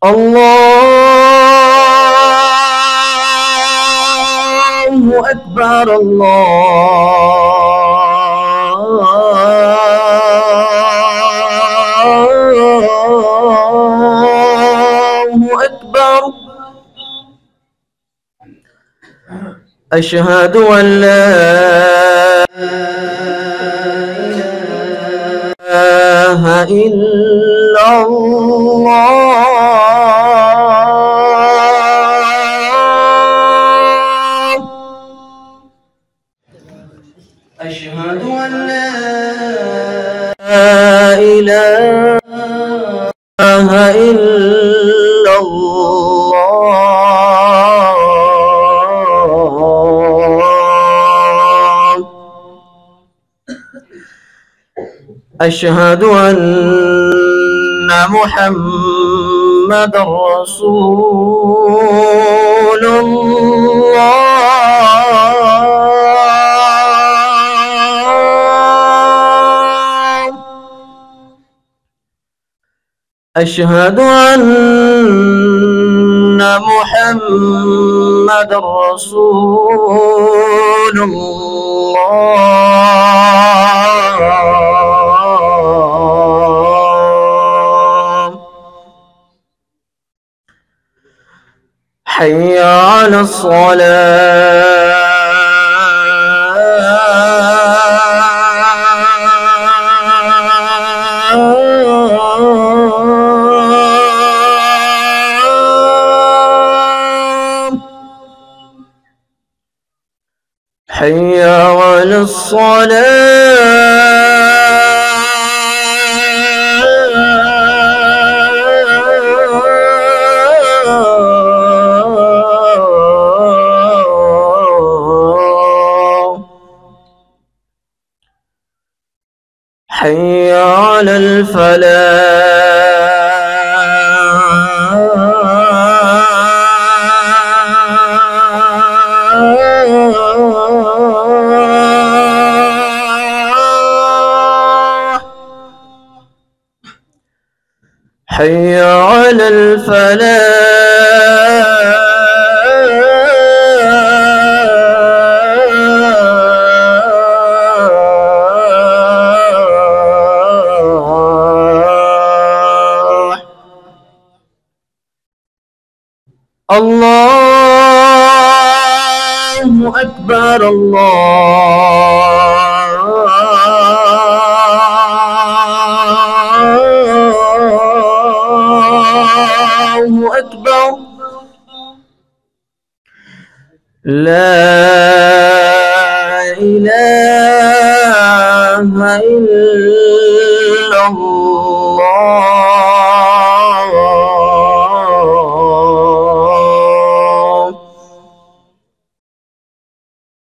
الله أكبر. الله أكبر. أشهد أن لا إله إلا الله. أشهد أن لا إله إلا الله. أشهد أن محمد رسول الله. أشهد أن محمد رسول الله. حي على الصلاة. حي على الصلاة. حي على الفلاح. حي على الفلاح. الله أكبر. الله أكبر. لا إله إلا